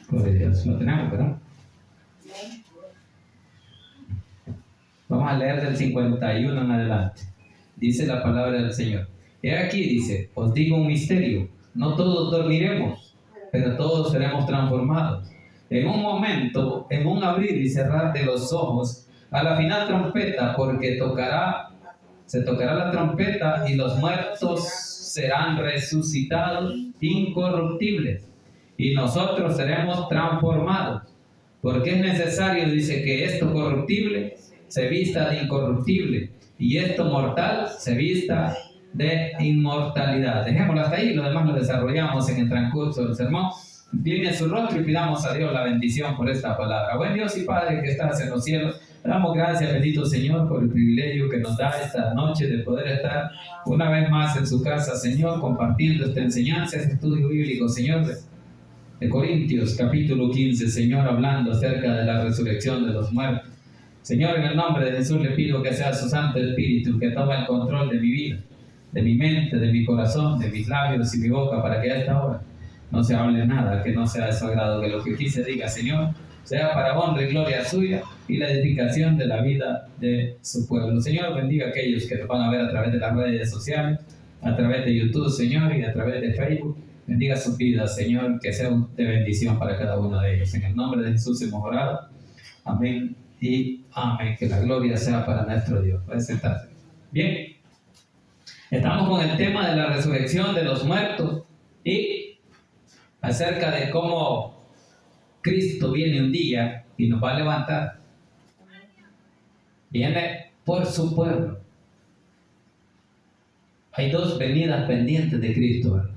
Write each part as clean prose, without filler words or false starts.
Gloria a Dios, lo tenemos, ¿verdad? Vamos a leer del 51 en adelante. Dice la palabra del Señor. He aquí, dice, os digo un misterio. No todos dormiremos, pero todos seremos transformados. En un momento, en un abrir y cerrar de los ojos, a la final trompeta, porque se tocará la trompeta y los muertos serán resucitados incorruptibles. Y nosotros seremos transformados. Porque es necesario, dice, que esto corruptible se vista de incorruptible y esto mortal se vista de inmortalidad. Dejémoslo hasta ahí, lo demás lo desarrollamos en el transcurso del sermón. Incline su rostro y pidamos a Dios la bendición por esta palabra. Buen Dios y Padre que estás en los cielos, damos gracias, bendito Señor, por el privilegio que nos da esta noche de poder estar una vez más en su casa, Señor, compartiendo esta enseñanza, este estudio bíblico, Señor, de Corintios, capítulo 15, Señor, hablando acerca de la resurrección de los muertos. Señor, en el nombre de Jesús le pido que sea su Santo Espíritu que tome el control de mi vida, de mi mente, de mi corazón, de mis labios y mi boca, para que a esta hora no se hable nada que no sea de su agrado, que lo que aquí se diga, Señor, sea para honra y gloria suya y la edificación de la vida de su pueblo. Señor, bendiga a aquellos que nos van a ver a través de las redes sociales, a través de YouTube, Señor, y a través de Facebook. Bendiga sus vidas, Señor, que sea de bendición para cada uno de ellos. En el nombre de Jesús hemos orado. Amén y amén. Que la gloria sea para nuestro Dios. Puede sentarse. Bien, estamos con el tema de la resurrección de los muertos y acerca de cómo Cristo viene un día y nos va a levantar. Viene por su pueblo. Hay dos venidas pendientes de Cristo, ¿verdad?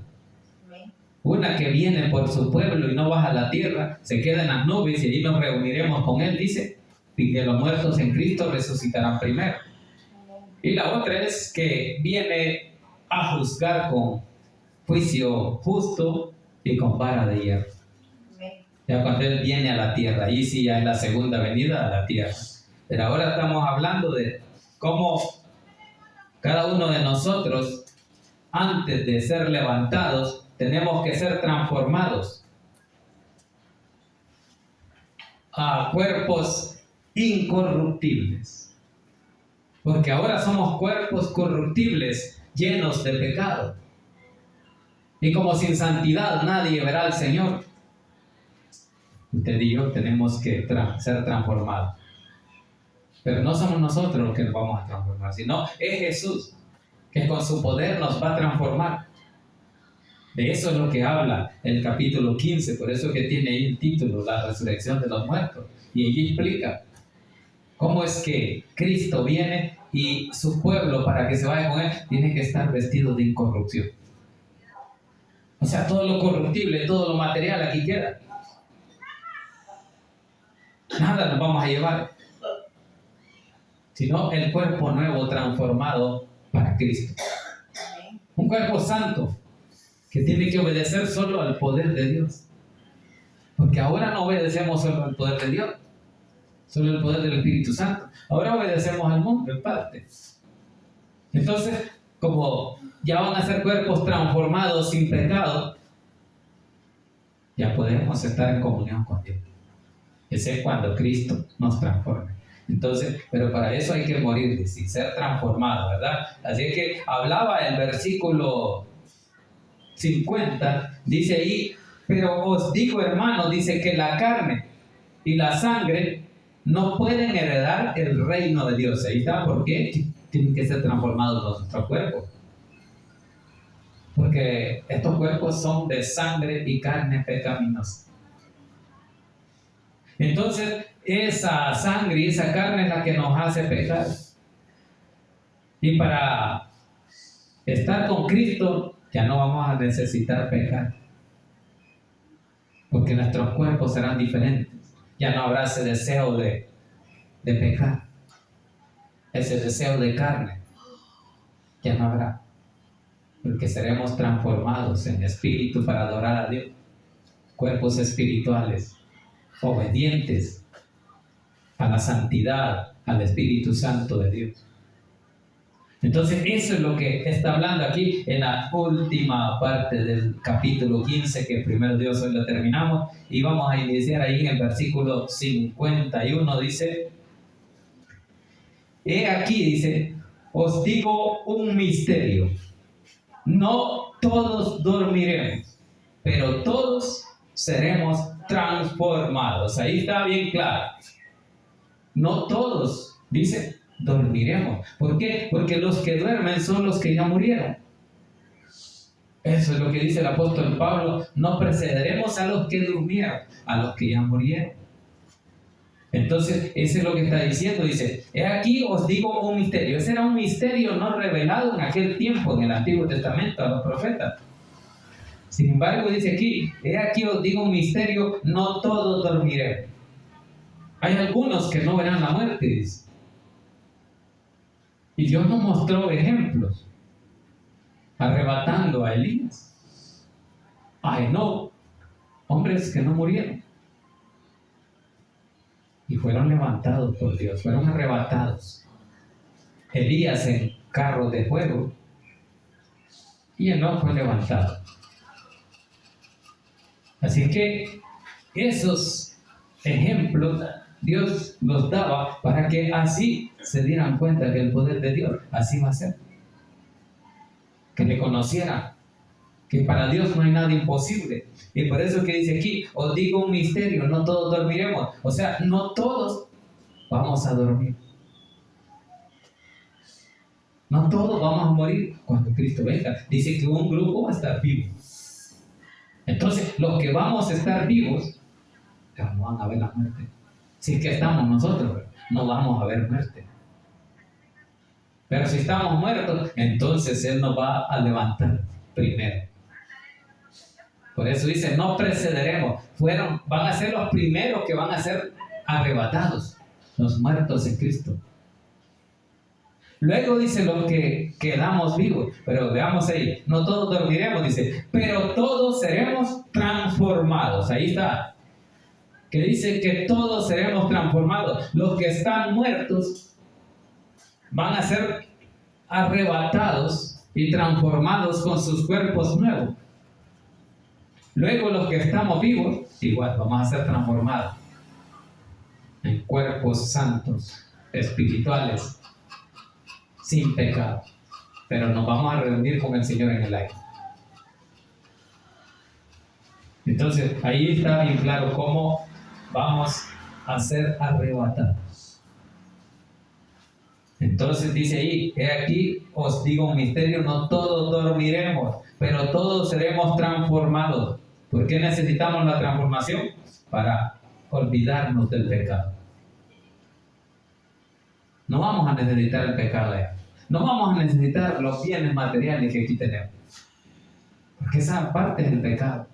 Una que viene por su pueblo y no baja a la tierra, se queda en las nubes y allí nos reuniremos con Él, dice, y que los muertos en Cristo resucitarán primero. Y la otra es que viene a juzgar con juicio justo y con vara de hierro. Ya cuando Él viene a la tierra, ahí sí ya es la segunda venida a la tierra. Pero ahora estamos hablando de cómo cada uno de nosotros, antes de ser levantados, tenemos que ser transformados a cuerpos incorruptibles. Porque ahora somos cuerpos corruptibles, llenos de pecado. Y como sin santidad nadie verá al Señor, usted y yo tenemos que ser transformados. Pero no somos nosotros los que nos vamos a transformar, sino es Jesús, que con su poder nos va a transformar. De eso es lo que habla el capítulo 15, por eso que tiene ahí el título, la resurrección de los muertos. Y allí explica cómo es que Cristo viene y su pueblo, para que se vaya con Él, tiene que estar vestido de incorrupción. O sea, todo lo corruptible, todo lo material aquí queda. Nada nos vamos a llevar, sino el cuerpo nuevo transformado para Cristo. Un cuerpo santo que tiene que obedecer solo al poder de Dios. Porque ahora no obedecemos solo al poder de Dios, solo al poder del Espíritu Santo. Ahora obedecemos al mundo en parte. Entonces, como ya van a ser cuerpos transformados sin pecado, ya podemos estar en comunión con Dios. Ese es cuando Cristo nos transforme. Entonces, pero para eso hay que morir, sin ser transformado, ¿verdad? Así que hablaba el versículo 50, dice ahí, pero os digo, hermanos, dice que la carne y la sangre no pueden heredar el reino de Dios. Ahí está, ¿por qué? Tienen que ser transformados nuestros cuerpos. Porque estos cuerpos son de sangre y carne pecaminosa. Entonces, esa sangre y esa carne es la que nos hace pecar. Y para estar con Cristo, ya no vamos a necesitar pecar. Porque nuestros cuerpos serán diferentes. Ya no habrá ese deseo de pecar. Ese deseo de carne. Ya no habrá. Porque seremos transformados en espíritu para adorar a Dios. Cuerpos espirituales, obedientes a la santidad, al Espíritu Santo de Dios. Entonces eso es lo que está hablando aquí en la última parte del capítulo 15, que primero Dios hoy lo terminamos, y vamos a iniciar ahí en el versículo 51, dice: he aquí, dice, os digo un misterio, no todos dormiremos, pero todos seremos transformados. Ahí está bien claro. No todos, dice, dormiremos. ¿Por qué? Porque los que duermen son los que ya murieron. Eso es lo que dice el apóstol Pablo: no precederemos a los que durmieron, a los que ya murieron. Entonces, eso es lo que está diciendo. Dice: he aquí os digo un misterio. Ese era un misterio no revelado en aquel tiempo, en el Antiguo Testamento, a los profetas. Sin embargo, dice aquí: he aquí os digo un misterio, no todos dormiremos. Hay algunos que no verán la muerte, dice. Y Dios nos mostró ejemplos, arrebatando a Elías, a Enoc, hombres que no murieron. Y fueron levantados por Dios, fueron arrebatados. Elías en carros de fuego, y Enoc fue levantado. Así que esos ejemplos Dios los daba para que así se dieran cuenta que el poder de Dios así va a ser. Que le conocieran que para Dios no hay nada imposible. Y por eso que dice aquí: os digo un misterio, no todos dormiremos. O sea, no todos vamos a dormir. No todos vamos a morir cuando Cristo venga. Dice que un grupo va a estar vivo. Entonces, los que vamos a estar vivos, no van a ver la muerte. Si es que estamos nosotros, no vamos a ver muerte. Pero si estamos muertos, entonces Él nos va a levantar primero. Por eso dice: no precederemos. Van a ser los primeros que van a ser arrebatados, los muertos en Cristo. Luego dice: los que quedamos vivos. Pero veamos ahí: no todos dormiremos, dice, pero todos seremos transformados. Ahí está. Que dice que todos seremos transformados. Los que están muertos van a ser arrebatados y transformados con sus cuerpos nuevos. Luego los que estamos vivos, igual, vamos a ser transformados en cuerpos santos, espirituales, sin pecado. Pero nos vamos a reunir con el Señor en el aire. Entonces, ahí está bien claro cómo vamos a ser arrebatados. Entonces dice ahí: he aquí os digo un misterio, no todos dormiremos, pero todos seremos transformados. ¿Por qué necesitamos la transformación? Para olvidarnos del pecado. No vamos a necesitar el pecado ya. No vamos a necesitar los bienes materiales que aquí tenemos. Porque esa parte es el pecado.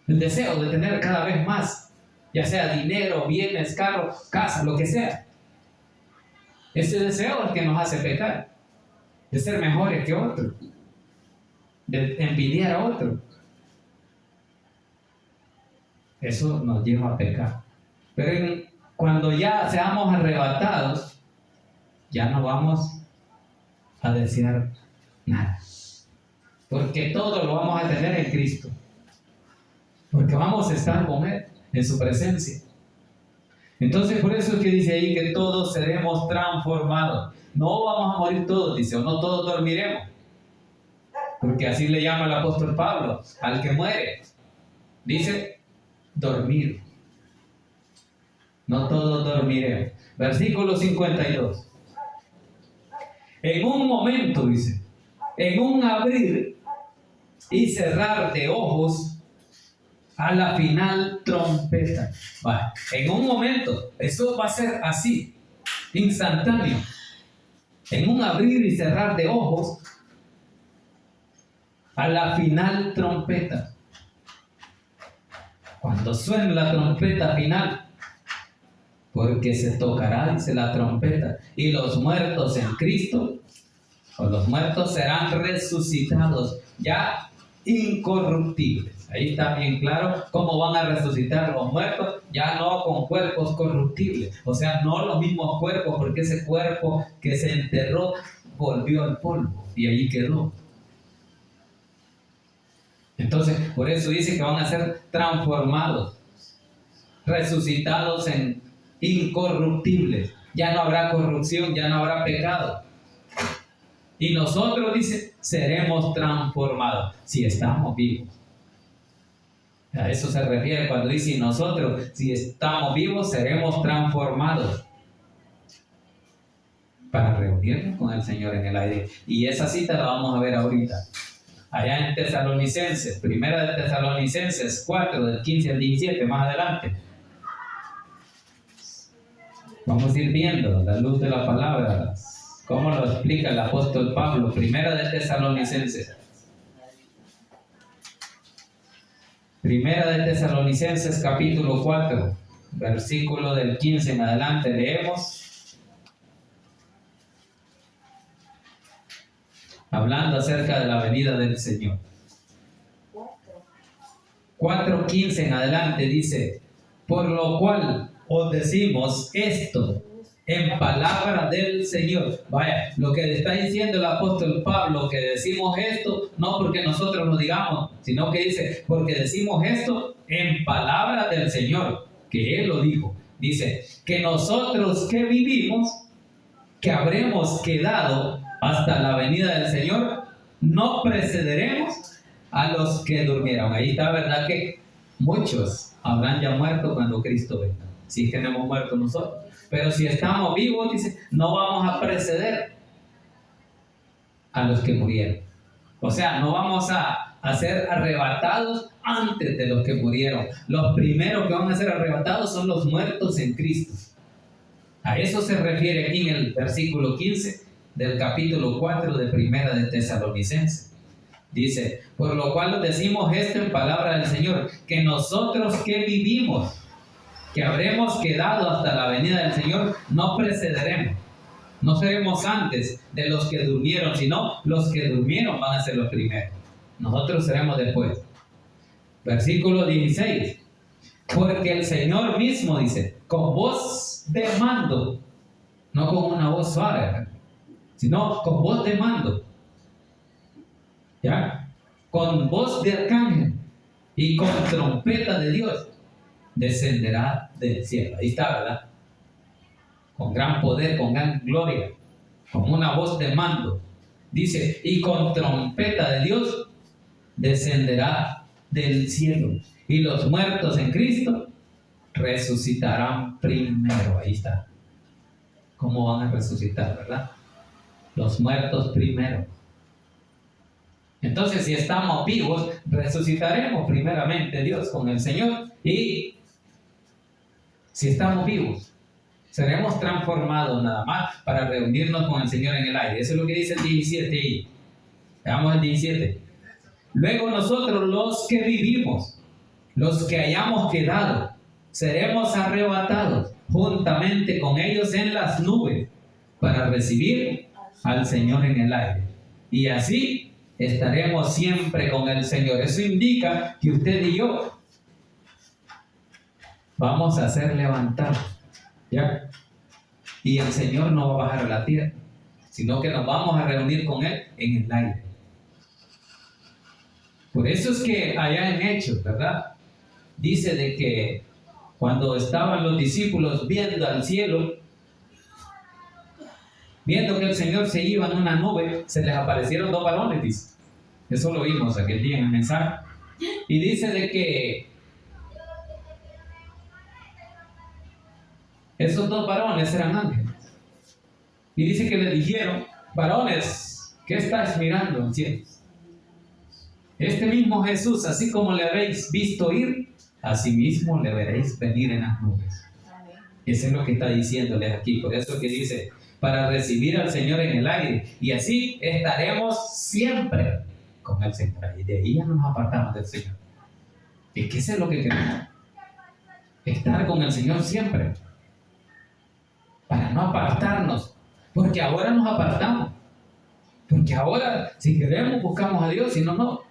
El deseo de tener cada vez más, ya sea dinero, bienes, carro, casa, lo que sea. Ese deseo es el que nos hace pecar, de ser mejores que otros, de envidiar a otros. Eso nos lleva a pecar. Pero cuando ya seamos arrebatados, ya no vamos a desear nada. Porque todo lo vamos a tener en Cristo. Porque vamos a estar con Él, en su presencia. Entonces, por eso es que dice ahí que todos seremos transformados. No vamos a morir todos, dice, o no todos dormiremos. Porque así le llama el apóstol Pablo al que muere. Dice: dormir. No todos dormiremos. Versículo 52. En un momento, dice, en un abrir y cerrar de ojos, a la final trompeta. Vale. En un momento, eso va a ser así, instantáneo. En un abrir y cerrar de ojos, a la final trompeta. Cuando suene la trompeta final, porque se tocará, dice, la trompeta, y los muertos en Cristo, o los muertos serán resucitados, ya incorruptibles. Ahí está bien claro cómo van a resucitar los muertos, ya no con cuerpos corruptibles, o sea, no los mismos cuerpos, porque ese cuerpo que se enterró volvió al polvo y allí quedó. Entonces, por eso dice que van a ser transformados, resucitados en incorruptibles. Ya no habrá corrupción, ya no habrá pecado. Y nosotros, dice, seremos transformados si estamos vivos. A eso se refiere cuando dice nosotros, si estamos vivos, seremos transformados para reunirnos con el Señor en el aire. Y esa cita la vamos a ver ahorita. Allá en Tesalonicenses, primera de Tesalonicenses 4, del 15 al 17, más adelante. Vamos a ir viendo a la luz de la palabra, cómo lo explica el apóstol Pablo, primera de Tesalonicenses. Primera de Tesalonicenses capítulo 4, versículo del 15 en adelante, leemos. Hablando acerca de la venida del Señor. 4:15 en adelante dice, por lo cual os decimos esto en palabra del Señor. Vaya, lo que le está diciendo el apóstol Pablo, que decimos esto, no porque nosotros lo digamos, sino que dice, porque decimos esto en palabra del Señor, que Él lo dijo. Dice, que nosotros que vivimos, que habremos quedado hasta la venida del Señor, no precederemos a los que durmieron. Ahí está, ¿verdad? Que muchos habrán ya muerto cuando Cristo venga. Si es que no hemos muerto nosotros. Pero si estamos vivos, dice, no vamos a preceder a los que murieron. O sea, no vamos a ser arrebatados antes de los que murieron. Los primeros que van a ser arrebatados son los muertos en Cristo. A eso se refiere aquí en el versículo 15 del capítulo 4 de Primera de Tesalonicenses. Dice, por lo cual decimos esto en palabra del Señor, que nosotros que vivimos, que habremos quedado hasta la venida del Señor, no precederemos. No seremos antes de los que durmieron, sino los que durmieron van a ser los primeros. Nosotros seremos después. Versículo 16. Porque el Señor mismo dice, con voz de mando, no con una voz suave, sino con voz de mando, ¿ya? Con voz de arcángel y con trompeta de Dios, descenderá del cielo. Ahí está, ¿verdad? Con gran poder, con gran gloria, con una voz de mando. Dice, y con trompeta de Dios descenderá del cielo. Y los muertos en Cristo resucitarán primero. Ahí está. ¿Cómo van a resucitar, verdad? Los muertos primero. Entonces, si estamos vivos, resucitaremos primeramente Dios con el Señor. Y si estamos vivos, seremos transformados nada más para reunirnos con el Señor en el aire. Eso es lo que dice el 17 y veamos el 17. Luego nosotros los que vivimos, los que hayamos quedado, seremos arrebatados juntamente con ellos en las nubes para recibir al Señor en el aire. Y así estaremos siempre con el Señor. Eso indica que usted y yo vamos a ser levantados, ¿ya? Y el Señor no va a bajar a la tierra, sino que nos vamos a reunir con Él en el aire. Por eso es que allá en Hechos, ¿verdad? Dice de que cuando estaban los discípulos viendo al cielo, viendo que el Señor se iba en una nube, se les aparecieron dos varones, dice. Eso lo vimos aquel día en el mensaje. Y dice de que esos dos varones eran ángeles. Y dice que le dijeron, varones, ¿qué estáis mirando en el cielo? Este mismo Jesús, así como le habéis visto ir, así mismo le veréis venir en las nubes. Eso es lo que está diciéndoles aquí. Por eso que dice, para recibir al Señor en el aire. Y así estaremos siempre con el Señor. Y de ahí ya no nos apartamos del Señor. Es que eso es lo que queremos. Estar con el Señor siempre. Para no apartarnos. Porque ahora nos apartamos. Porque ahora, si queremos, buscamos a Dios. Si no, no.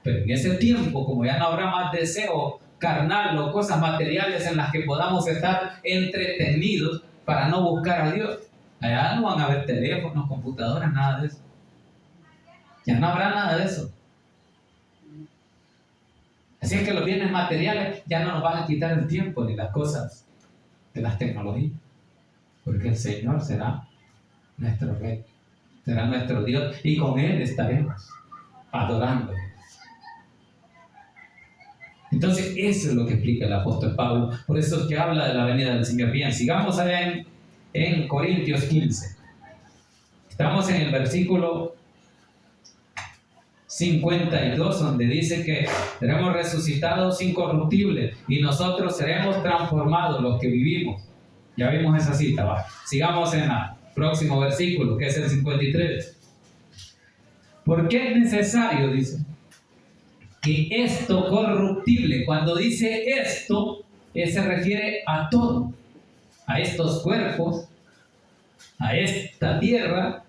Pero en ese tiempo, como ya no habrá más deseo carnal o cosas materiales en las que podamos estar entretenidos para no buscar a Dios, Allá no van a haber teléfonos, computadoras, nada de eso. Ya no habrá nada de eso. Así es que los bienes materiales ya no nos van a quitar el tiempo ni las cosas de las tecnologías. Porque el Señor será nuestro Rey, será nuestro Dios y con Él estaremos adorando. Entonces eso es lo que explica el apóstol Pablo. Por eso es que habla de la venida del Señor. Bien, sigamos allá en Corintios 15. Estamos en el versículo 52, donde dice que seremos resucitados incorruptibles y nosotros seremos transformados los que vivimos. Ya vimos esa cita, va. Sigamos en el próximo versículo, que es el 53. Porque es necesario, dice, que esto corruptible, cuando dice esto, se refiere a todo, a estos cuerpos, a esta tierra,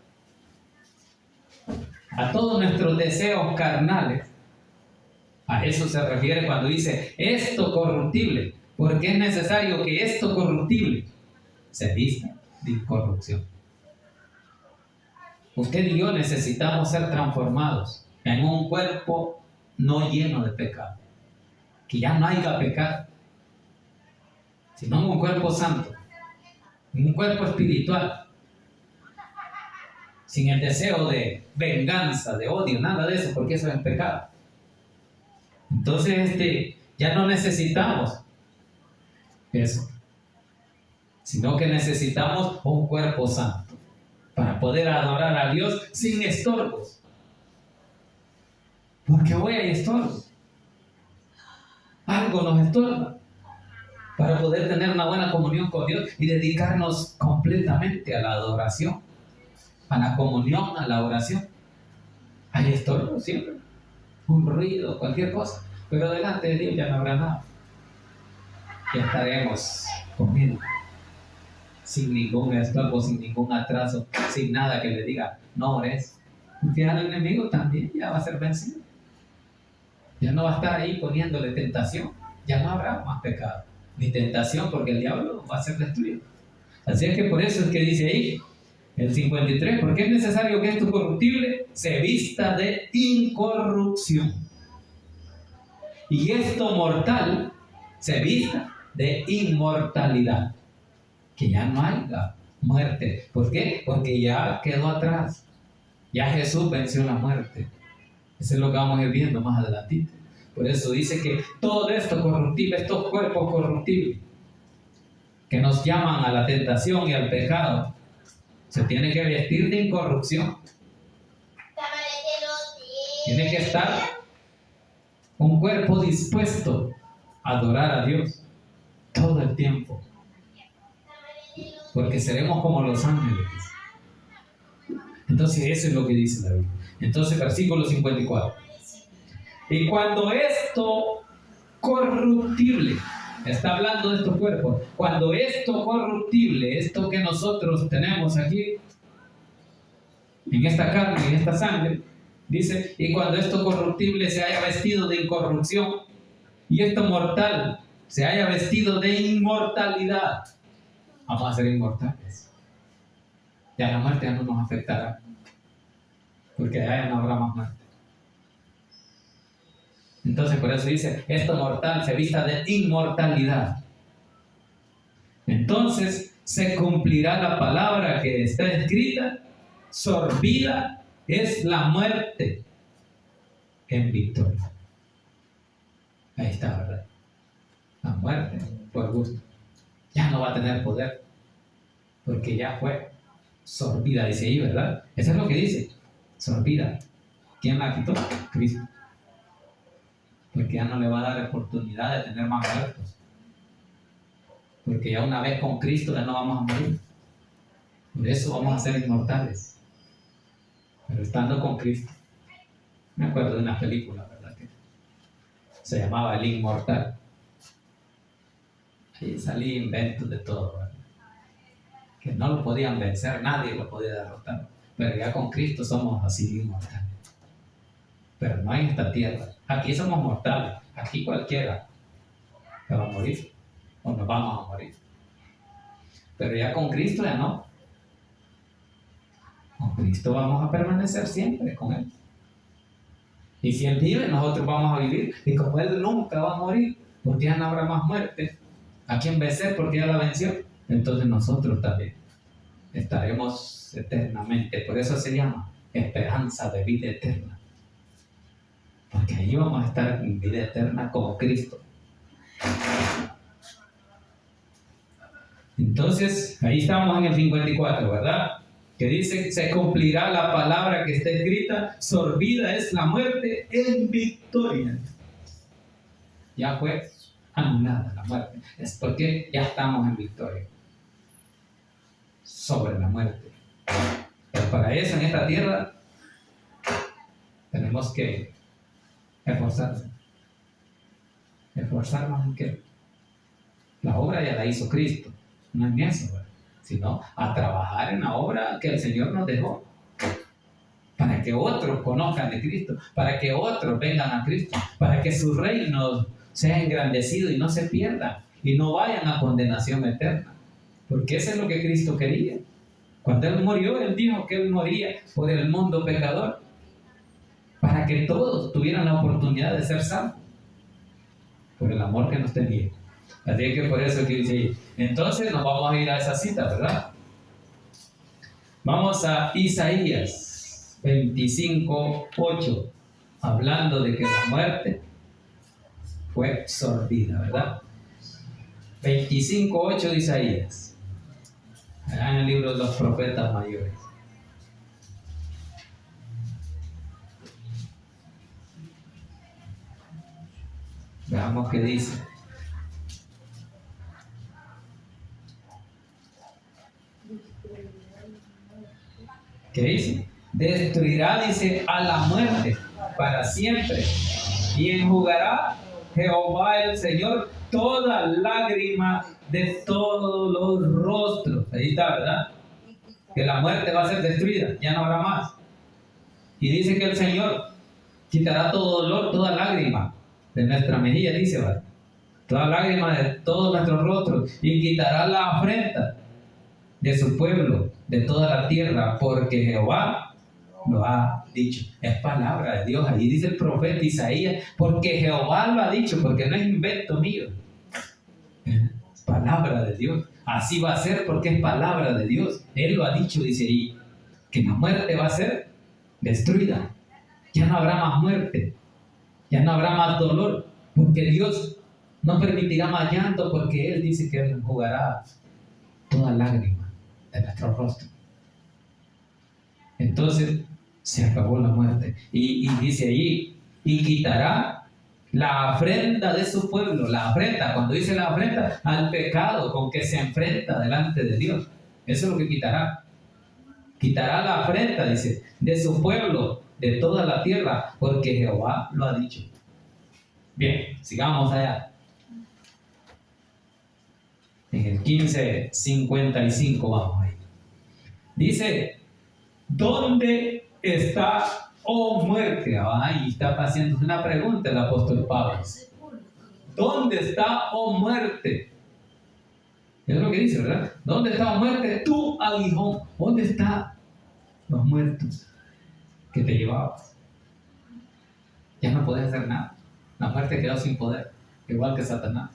a todos nuestros deseos carnales. A eso se refiere cuando dice esto corruptible, porque es necesario que esto corruptible se vista de incorrupción. Usted y yo necesitamos ser transformados en un cuerpo no lleno de pecado, que ya no haya pecado, sino en un cuerpo santo, en un cuerpo espiritual, sin el deseo de venganza, de odio, nada de eso, porque eso es pecado. Entonces, ya no necesitamos eso, sino que necesitamos un cuerpo santo para poder adorar a Dios sin estorbos. Porque hoy hay estorbos. Algo nos estorba para poder tener una buena comunión con Dios y dedicarnos completamente a la adoración, a la comunión, a la oración. Hay estorbos siempre, un ruido, cualquier cosa, pero delante de Dios ya no habrá nada. Ya estaremos comiendo sin ningún estorbo, sin ningún atraso, sin nada que le diga no ores. Porque al enemigo también ya va a ser vencido. Ya no va a estar ahí poniéndole tentación. Ya no habrá más pecado ni tentación, porque el diablo va a ser destruido. Así es que por eso es que dice ahí el 53, porque es necesario que esto corruptible se vista de incorrupción y esto mortal se vista de inmortalidad, que ya no haya muerte. ¿Por qué? Porque ya quedó atrás, ya Jesús venció la muerte. Eso es lo que vamos a ir viendo más adelante. Por eso dice que todo esto corruptible, estos cuerpos corruptibles que nos llaman a la tentación y al pecado, se tiene que vestir de incorrupción. Tiene que estar un cuerpo dispuesto a adorar a Dios todo el tiempo, porque seremos como los ángeles. Entonces eso es lo que dice la Biblia. Entonces versículo 54. Y cuando esto corruptible, está hablando de estos cuerpos, cuando esto corruptible, esto que nosotros tenemos aquí, en esta carne, en esta sangre, dice, y cuando esto corruptible se haya vestido de incorrupción, y esto mortal se haya vestido de inmortalidad, vamos a ser inmortales. Ya la muerte ya no nos afectará, porque allá ya no habrá más muerte. Entonces por eso dice, esto mortal se vista de inmortalidad. Entonces se cumplirá la palabra que está escrita, sorbida es la muerte en victoria. Ahí está, ¿verdad? La muerte por gusto. Ya no va a tener poder, porque ya fue sorbida, dice ahí, ¿verdad? Eso es lo que dice, sorbida. ¿Quién la quitó? Cristo. Porque ya no le va a dar oportunidad de tener más muertos. Porque ya una vez con Cristo ya no vamos a morir. Por eso vamos a ser inmortales. Pero estando con Cristo. Me acuerdo de una película, ¿verdad? Que se llamaba El Inmortal. Ahí salía inventos de todo, ¿verdad? Que no lo podían vencer, nadie lo podía derrotar. Pero ya con Cristo somos así inmortales. Pero no en esta tierra. Aquí somos mortales. Aquí cualquiera se va a morir. O nos vamos a morir. Pero ya con Cristo ya no. Cristo vamos a permanecer siempre con Él. Y si Él vive, nosotros vamos a vivir. Y como Él nunca va a morir, porque ya no habrá más muerte, ¿a quién vencer? Porque ya la venció. Entonces nosotros también estaremos eternamente. Por eso se llama esperanza de vida eterna. Porque ahí vamos a estar en vida eterna como Cristo. Entonces, ahí estamos en el 54, ¿verdad? Que dice, se cumplirá la palabra que está escrita, sorbida es la muerte en victoria. Ya fue anulada la muerte. Es porque ya estamos en victoria sobre la muerte. Pero para eso en esta tierra tenemos que esforzarnos. ¿Esforzarnos en qué? La obra ya la hizo Cristo. No en eso, ¿verdad? Sino a trabajar en la obra que el Señor nos dejó. Para que otros conozcan de Cristo. Para que otros vengan a Cristo. Para que su reino sea engrandecido y no se pierda. Y no vayan a condenación eterna. Porque eso es lo que Cristo quería. Cuando Él murió, Él dijo que Él moría por el mundo pecador. Para que todos tuvieran la oportunidad de ser salvos. Por el amor que nos tenía. Así que por eso que dice, entonces nos vamos a ir a esa cita, ¿verdad? Vamos a Isaías 25:8, hablando de que la muerte fue sorbida, ¿verdad? 25:8 de Isaías, en el libro de los profetas mayores. Veamos qué dice. ¿Qué dice? Destruirá, dice, a la muerte para siempre y enjugará Jehová el Señor toda lágrima de todos los rostros. Ahí está, ¿verdad? Que la muerte va a ser destruida, ya no habrá más. Y dice que el Señor quitará todo dolor, toda lágrima de nuestra mejilla, dice, ¿verdad? Toda lágrima de todos nuestros rostros, y quitará la afrenta de su pueblo, de toda la tierra, porque Jehová lo ha dicho. Es palabra de Dios. Ahí dice el profeta Isaías, porque Jehová lo ha dicho, porque no es invento mío. Es palabra de Dios. Así va a ser porque es palabra de Dios. Él lo ha dicho, dice ahí, que la muerte va a ser destruida. Ya no habrá más muerte. Ya no habrá más dolor, porque Dios no permitirá más llanto, porque Él dice que Él enjugará toda lágrima de nuestro rostro. Entonces se acabó la muerte. Y dice allí, y quitará la afrenta de su pueblo. La afrenta, cuando dice la afrenta, al pecado con que se enfrenta delante de Dios. Eso es lo que quitará. Quitará la afrenta, dice, de su pueblo, de toda la tierra, porque Jehová lo ha dicho. Bien, sigamos allá. En el 15:55 vamos ahí. Dice, ¿dónde está, oh muerte? Ahí está haciendo una pregunta el apóstol Pablo. ¿Dónde está, oh muerte? Es lo que dice, ¿verdad? ¿Dónde está, oh muerte? Tu aguijón. ¿Dónde están los muertos que te llevabas? Ya no podés hacer nada. La muerte quedó sin poder, igual que Satanás.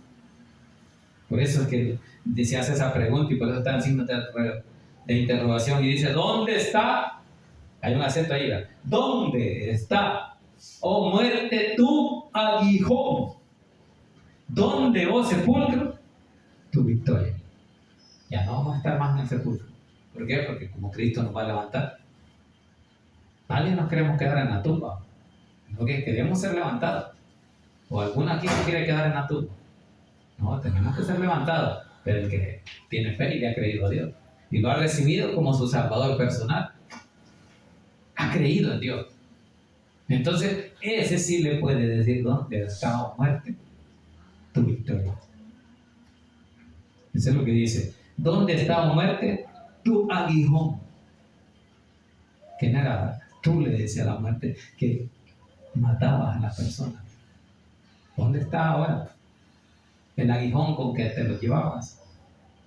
Por eso es que se hace esa pregunta y por eso está en signo de interrogación y dice, ¿dónde está? Hay un acento ahí, ¿verdad? ¿Dónde está, oh muerte, tu aguijón? ¿Dónde, oh sepulcro, tu victoria? Ya no vamos a estar más en el sepulcro. ¿Por qué? Porque como Cristo nos va a levantar. Nadie nos queremos quedar en la tumba. Lo que queremos ser levantados. O alguno aquí se quiere quedar en la tumba. No, tenemos que ser levantados. Pero el que tiene fe y le ha creído a Dios y lo ha recibido como su salvador personal, ha creído en Dios. Entonces, ese sí le puede decir dónde está, oh muerte, tu victoria. Eso es lo que dice. ¿Dónde está, oh muerte, tu aguijón? Que no era, tú le decías a la muerte que matabas a la persona. ¿Dónde está ahora el aguijón con que te lo llevabas?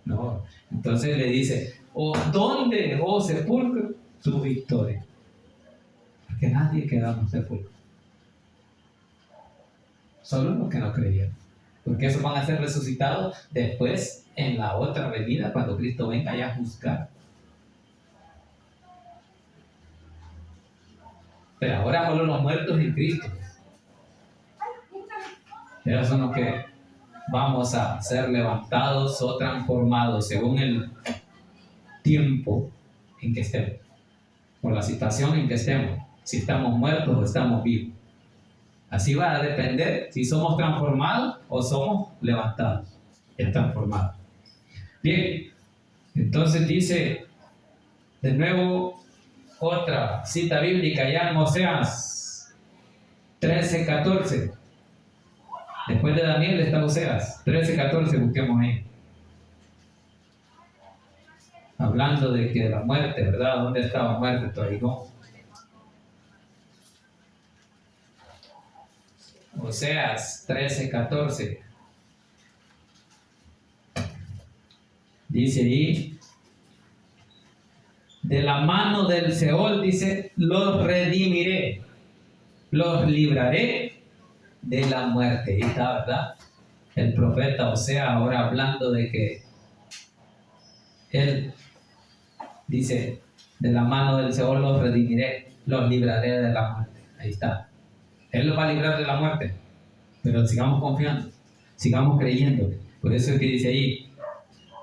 No. Entonces le dice, ¿dónde, oh sepulcro, tu victoria. Porque nadie quedamos sepulcros. Solo los que no creyeron. Porque esos van a ser resucitados después en la otra venida, cuando Cristo venga ya a juzgar. Pero ahora solo los muertos en Cristo. Esos son los que vamos a ser levantados o transformados según el tiempo en que estemos, por la situación en que estemos, si estamos muertos o estamos vivos. Así va a depender si somos transformados o somos levantados y transformados. Bien, entonces dice de nuevo otra cita bíblica ya en Oseas 13:14. Después de Daniel está Oseas 13:14, busquemos ahí. Hablando de que la muerte, ¿verdad? ¿Dónde estaba muerte tu aguijón? Oseas 13:14. Dice ahí, de la mano del Seol, dice, los redimiré, los libraré de la muerte. Ahí está, ¿verdad? El profeta Oseas ahora hablando de que él dice, de la mano del Seol los redimiré, los libraré de la muerte. Ahí está. Él los va a librar de la muerte. Pero sigamos confiando, sigamos creyendo. Por eso es que dice ahí,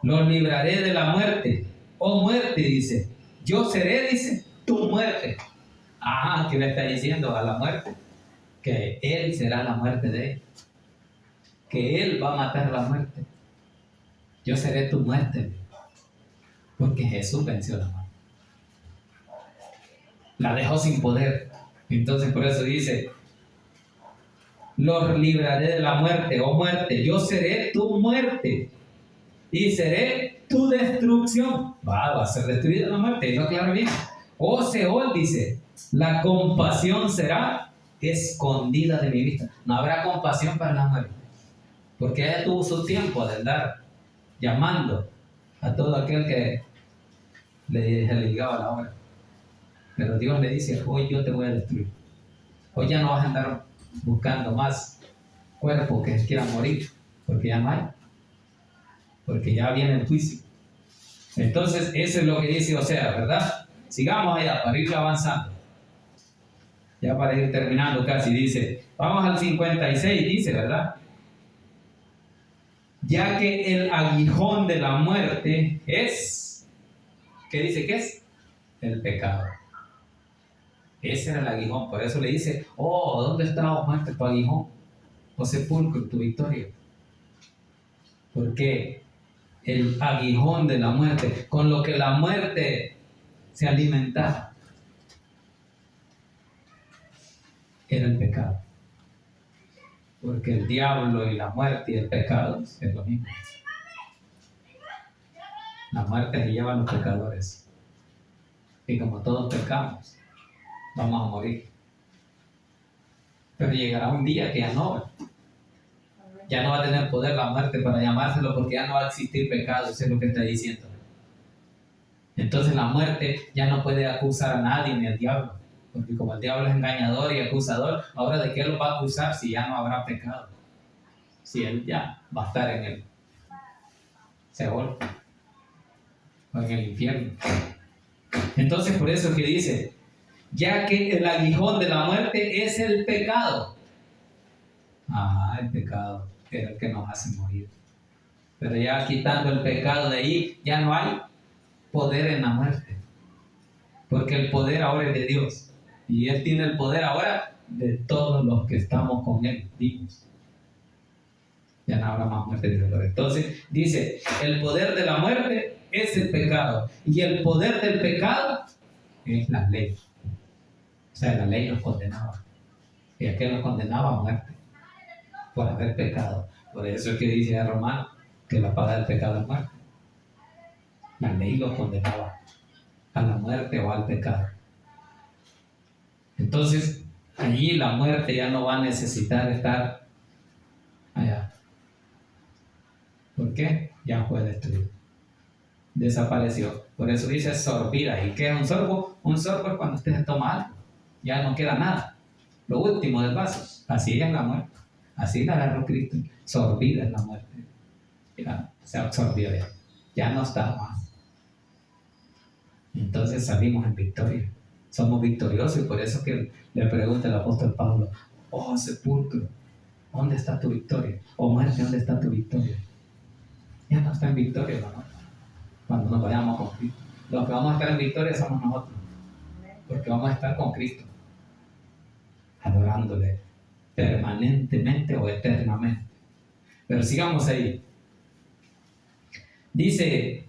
los libraré de la muerte. Oh muerte, dice, yo seré, dice, tu muerte. Ah, ¿qué le está diciendo a la muerte? Que él será la muerte de él. Que él va a matar la muerte. Yo seré tu muerte. Porque Jesús venció la muerte. La dejó sin poder. Entonces por eso dice, los libraré de la muerte, oh muerte, yo seré tu muerte y seré tu destrucción. Va a ser destruida la muerte, y lo aclara bien. Oh Seol, dice, la compasión será escondida de mi vista. No habrá compasión para la muerte, porque ella tuvo su tiempo de andar llamando a todo aquel que le llegaba la hora. Pero Dios le dice, hoy yo te voy a destruir. Hoy ya no vas a andar buscando más cuerpos que quieran morir, porque ya no hay, porque ya viene el juicio. Entonces eso es lo que dice Oseas, ¿verdad? Sigamos allá para ir avanzando, ya para ir terminando casi. Dice, vamos al 56, dice, ¿verdad? Ya que el aguijón de la muerte es, ¿qué dice que es? El pecado. Ese era el aguijón, por eso le dice, oh, ¿dónde está, oh muerte, tu aguijón? O sepulcro, tu victoria. Porque el aguijón de la muerte, con lo que la muerte se alimentaba, era el pecado. Porque el diablo y la muerte y el pecado es lo mismo. La muerte se lleva a los pecadores. Y como todos pecamos, vamos a morir. Pero llegará un día que ya no va a tener poder la muerte para llamárselo, porque ya no va a existir pecado. Eso es lo que está diciendo. Entonces la muerte ya no puede acusar a nadie, ni al diablo, porque como el diablo es engañador y acusador, ahora ¿de qué lo va a acusar si ya no habrá pecado? Si él ya va a estar en el Seol o en el infierno. Entonces por eso es que dice, ya que el aguijón de la muerte es el pecado. El pecado era el que nos hace morir. Pero ya quitando el pecado de ahí, ya no hay poder en la muerte. Porque el poder ahora es de Dios. Y Él tiene el poder ahora de todos los que estamos con Él vivos. Ya no habrá más muerte ni dolor. Entonces dice, el poder de la muerte es el pecado. Y el poder del pecado es la ley. O sea, la ley nos condenaba. ¿Y a qué nos condenaba? A muerte. Por haber pecado. Por eso es que dice a Romano que la paga del pecado es muerte. La ley los condenaba a la muerte o al pecado. Entonces, allí la muerte ya no va a necesitar estar allá. ¿Por qué? Ya fue destruido. desapareció. Por eso dice sorbida. ¿Y qué es un sorbo? Un sorbo es cuando usted se toma algo. Ya no queda nada. Lo último del vaso. Así es la muerte. Así la agarró Cristo. Sorbida es la muerte. Ya, se absorbió ya. Ya no está más. Entonces salimos en victoria. Somos victoriosos y por eso que le pregunta el apóstol Pablo, oh sepulcro, ¿dónde está tu victoria? Oh muerte, ¿dónde está tu victoria? Ya no está en victoria, hermano. Cuando nos vayamos con Cristo. Los que vamos a estar en victoria somos nosotros. Porque vamos a estar con Cristo. Adorándole permanentemente o eternamente. Pero sigamos ahí. Dice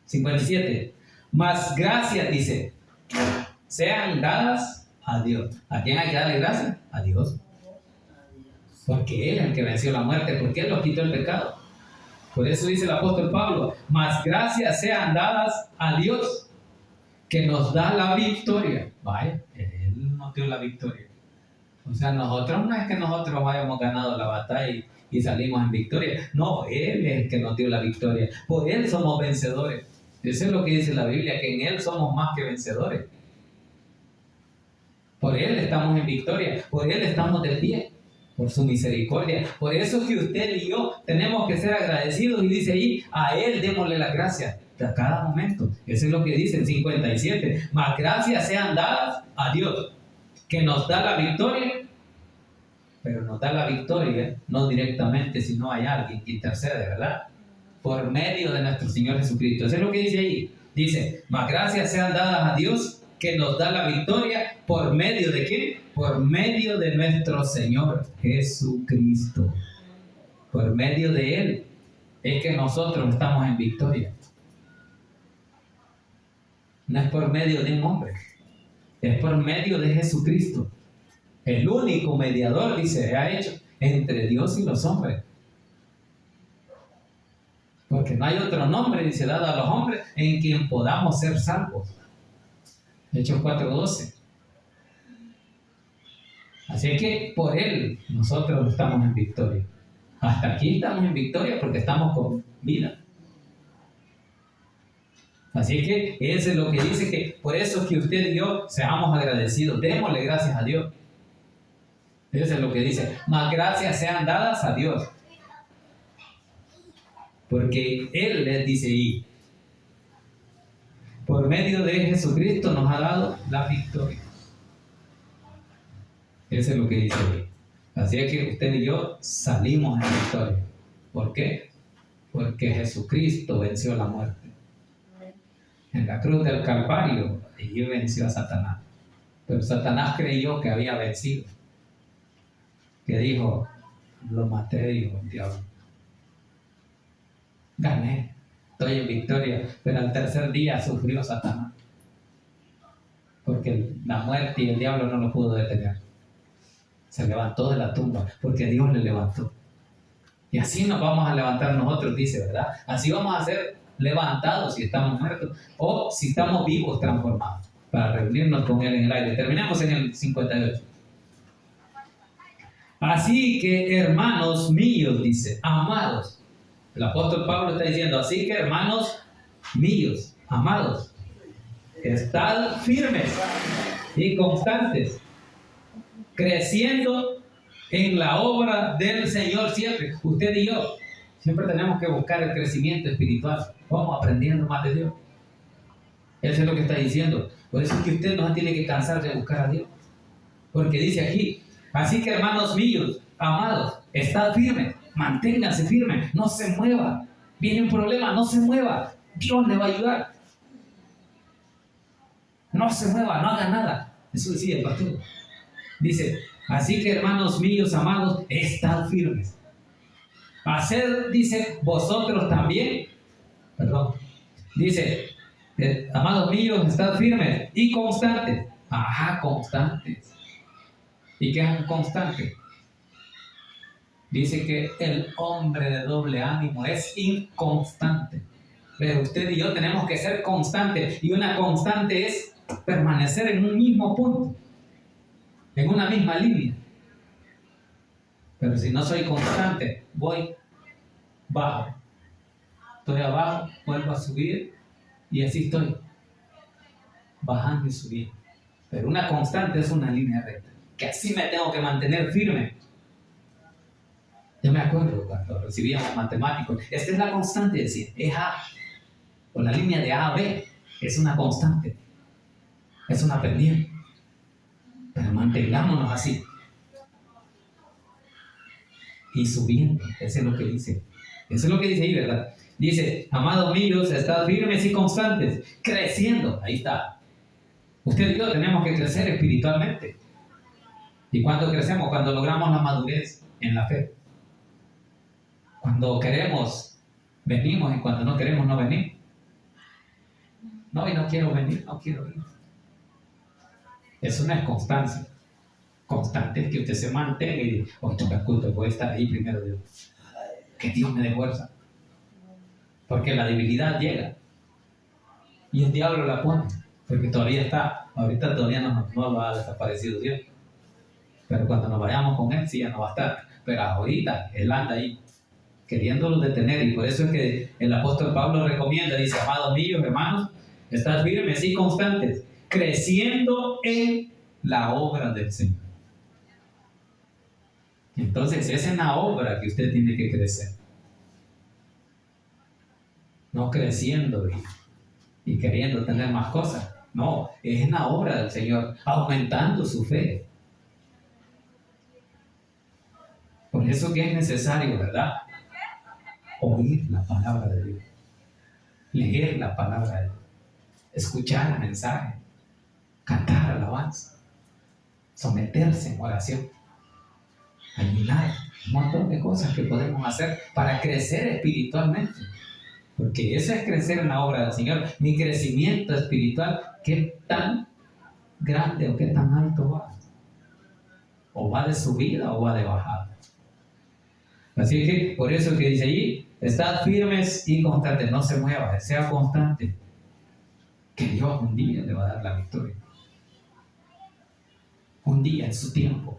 57. Mas gracias, dice, sean dadas a Dios. ¿A quién hay que darle gracias? A Dios. Porque Él es el que venció la muerte, porque Él nos quitó el pecado. Por eso dice el apóstol Pablo, mas gracias sean dadas a Dios, que nos da la victoria. Vaya, Él nos dio la victoria. O sea, nosotros no es que nosotros hayamos ganado la batalla y salimos en victoria. No, Él es el que nos dio la victoria. Por Él somos vencedores. Eso es lo que dice la Biblia, que en Él somos más que vencedores. Por Él estamos en victoria, por Él estamos de pie, por su misericordia. Por eso que usted y yo tenemos que ser agradecidos y dice ahí, a Él démosle las gracias a cada momento. Eso es lo que dice en 57. Mas gracias sean dadas a Dios, que nos da la victoria, pero nos da la victoria no directamente, sino hay alguien que intercede, ¿verdad? Por medio de nuestro Señor Jesucristo. Eso es lo que dice ahí. Dice, mas gracias sean dadas a Dios, que nos da la victoria, ¿por medio de quién? Por medio de nuestro Señor Jesucristo. Por medio de Él es que nosotros estamos en victoria. No es por medio de un hombre, es por medio de Jesucristo. El único mediador, dice, ha hecho entre Dios y los hombres. Porque no hay otro nombre, dice, dado a los hombres en quien podamos ser salvos. Hechos 4:12. Así que por Él nosotros estamos en victoria. Hasta aquí estamos en victoria porque estamos con vida. Así que eso es lo que dice, que por eso que usted y yo seamos agradecidos. Démosle gracias a Dios. Eso es lo que dice. Más gracias sean dadas a Dios. Porque Él les dice ahí, por medio de Jesucristo nos ha dado la victoria. Eso es lo que dice ahí. Así es que usted y yo salimos en victoria. ¿Por qué? Porque Jesucristo venció la muerte. En la cruz del Calvario, allí venció a Satanás. Pero Satanás creyó que había vencido. Que dijo, lo maté, dijo el diablo. Gané, estoy en victoria, pero al tercer día sufrió Satanás, porque la muerte y el diablo no lo pudo detener. Se levantó de la tumba, porque Dios le levantó. Y así nos vamos a levantar nosotros, dice, ¿verdad? Así vamos a ser levantados si estamos muertos, o si estamos vivos, transformados, para reunirnos con Él en el aire. Terminamos en el 58. Así que, hermanos míos, dice, amados. El apóstol Pablo está diciendo, así que hermanos míos, amados, estad firmes y constantes, creciendo en la obra del Señor siempre. Usted y yo siempre tenemos que buscar el crecimiento espiritual. Vamos aprendiendo más de Dios. Eso es lo que está diciendo. Por eso es que usted no tiene que cansar de buscar a Dios. Porque dice aquí, así que hermanos míos, amados, estad firmes. Manténgase firme, no se mueva. Viene un problema, no se mueva. Dios le va a ayudar. No se mueva, no haga nada. Eso decía el pastor. Dice, así que hermanos míos amados, estad firmes. Haced, dice, vosotros también. Perdón. Dice, amados míos, estad firmes y constantes. Ajá, constantes. ¿Y qué es constante? Dice que el hombre de doble ánimo es inconstante. Pero usted y yo tenemos que ser constantes. Y una constante es permanecer en un mismo punto, en una misma línea. Pero si no soy constante, voy bajo. estoy abajo, vuelvo a subir y así estoy, bajando y subiendo. Pero una constante es una línea recta, que así me tengo que mantener firme. Yo me acuerdo cuando recibíamos matemáticos, esta es la constante, decir, es A, o la línea de A a B, es una constante, es una pendiente. Pero mantengámonos así. Y subiendo, eso es lo que dice. Eso es lo que dice ahí, ¿verdad? Dice, amados míos, estad firmes y constantes, creciendo. Ahí está. Usted y yo tenemos que crecer espiritualmente. ¿Y cuándo crecemos? Cuando logramos la madurez en la fe. Cuando queremos, venimos, y cuando no queremos, no venimos. No, y no quiero venir, no quiero ir. Eso no es constancia. Constante es que usted se mantenga y diga, hoy toca el culto, voy a estar ahí primero Dios. Que Dios me dé fuerza. Porque la debilidad llega. Y el diablo la pone. Porque todavía está. Ahorita todavía no lo ha desaparecido Dios. Pero cuando nos vayamos con Él, sí, ya no va a estar. Pero ahorita Él anda ahí, queriéndolo detener. Y por eso es que el apóstol Pablo recomienda, dice, amados míos, hermanos, estad firmes y constantes, creciendo en la obra del Señor. Entonces, es en la obra que usted tiene que crecer. No creciendo y queriendo tener más cosas. No, es en la obra del Señor, aumentando su fe. Por eso que es necesario, ¿verdad? Oír la palabra de Dios. Leer la palabra de Dios. Escuchar el mensaje. Cantar alabanza. Someterse en oración. Ayunar. Un montón de cosas que podemos hacer para crecer espiritualmente. Porque eso es crecer en la obra del Señor. Mi crecimiento espiritual, ¿qué tan grande o qué tan alto va? O va de subida o va de bajada. Así que por eso que dice allí, estad firmes y constantes, no se mueva, sea constante, que Dios un día le va a dar la victoria. Un día en su tiempo,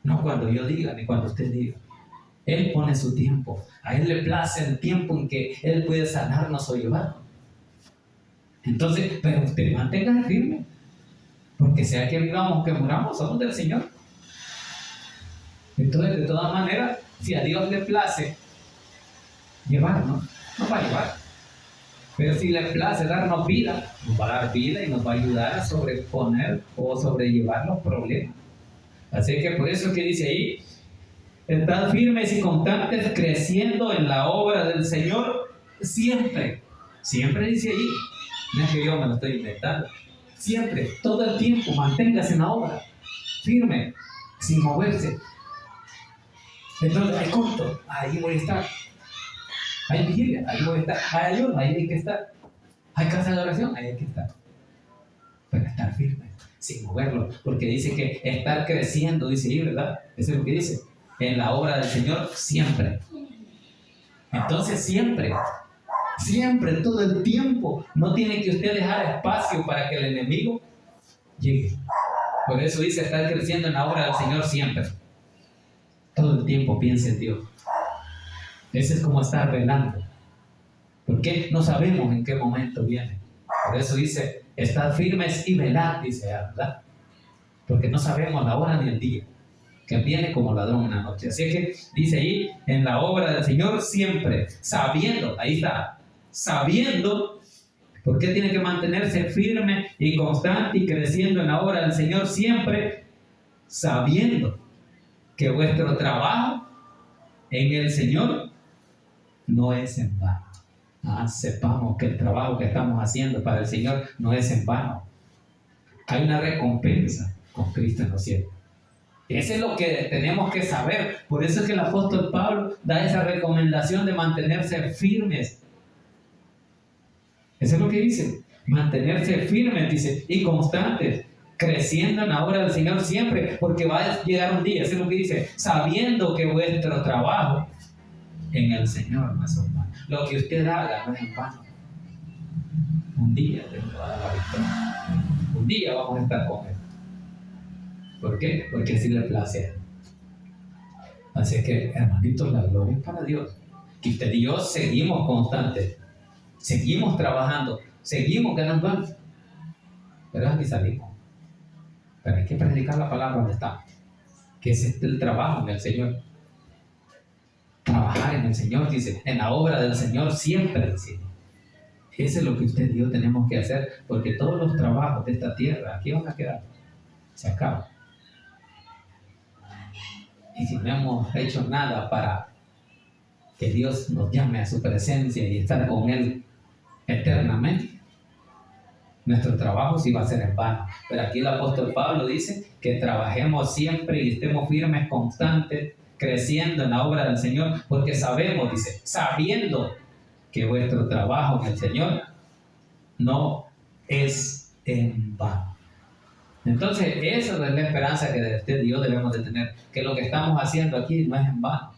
no cuando yo diga ni cuando usted diga. Él pone su tiempo, a Él le place el tiempo en que Él puede sanarnos o llevarnos. Entonces, pero usted mantenga firme, porque sea que vivamos o que muramos, somos del Señor. Entonces, de todas maneras, si a Dios le place llevarnos, nos va a llevar. Pero si le place darnos vida, nos va a dar vida y nos va a ayudar a sobreponer o sobrellevar los problemas. Así que por eso es que dice ahí, estad firmes y constantes, creciendo en la obra del Señor siempre. Siempre dice ahí, no es que yo me lo estoy inventando. Siempre, todo el tiempo, manténgase en la obra, firme, sin moverse. Entonces, hay culto, ahí voy a estar. Hay vigilia, ahí voy a estar. Hay ayuno, ahí hay que estar. Hay casa de oración, ahí hay que estar. Pero estar firme, sin moverlo. Porque dice que estar creciendo, dice ahí, ¿verdad? Eso es lo que dice. En la obra del Señor, siempre. Entonces, siempre, todo el tiempo. No tiene que usted dejar espacio para que el enemigo llegue. Por eso dice estar creciendo en la obra del Señor siempre. Todo el tiempo piensa en Dios. Ese es como estar velando. Porque no sabemos en qué momento viene. Por eso dice, estad firmes y velad, dice, ¿verdad? Porque no sabemos la hora ni el día, que viene como ladrón en la noche. Así que dice ahí, en la obra del Señor siempre, sabiendo, ahí está, sabiendo. ¿Por qué tiene que mantenerse firme y constante y creciendo en la obra del Señor siempre? Sabiendo que vuestro trabajo en el Señor no es en vano. Sepamos que el trabajo que estamos haciendo para el Señor no es en vano. Hay una recompensa con Cristo en los cielos. Eso es lo que tenemos que saber. Por eso es que el apóstol Pablo da esa recomendación de mantenerse firmes. Eso es lo que dice. Mantenerse firmes, dice, y constantes, creciendo en la obra del Señor siempre, porque va a llegar un día, eso es lo que dice, sabiendo que vuestro trabajo en el Señor no es en vano. Lo que usted haga no es en vano. Un día te va a dar la victoria. Un día vamos a estar con Él. ¿Por qué? Porque así le place a Él. Así que, hermanitos, la gloria es para Dios. que usted y yo seguimos constantes, seguimos trabajando, seguimos ganando algo, pero aquí salimos. Pero hay que predicar la palabra donde está, que es el trabajo en el Señor. Trabajar en el Señor, dice, en la obra del Señor siempre, dice. Eso es lo que usted y yo tenemos que hacer, porque todos los trabajos de esta tierra aquí van a quedar, se acaban. Y si no hemos hecho nada para que Dios nos llame a su presencia y estar con Él eternamente, nuestro trabajo sí va a ser en vano. Pero aquí el apóstol Pablo dice que trabajemos siempre y estemos firmes, constantes, creciendo en la obra del Señor, porque sabemos, dice, sabiendo que vuestro trabajo en el Señor no es en vano. Entonces, esa es la esperanza que de usted y yo debemos de tener, que lo que estamos haciendo aquí no es en vano,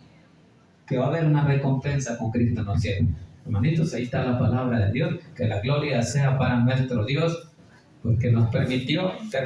que va a haber una recompensa con Cristo en los cielos. Hermanitos, ahí está la palabra de Dios, que la gloria sea para nuestro Dios, porque nos permitió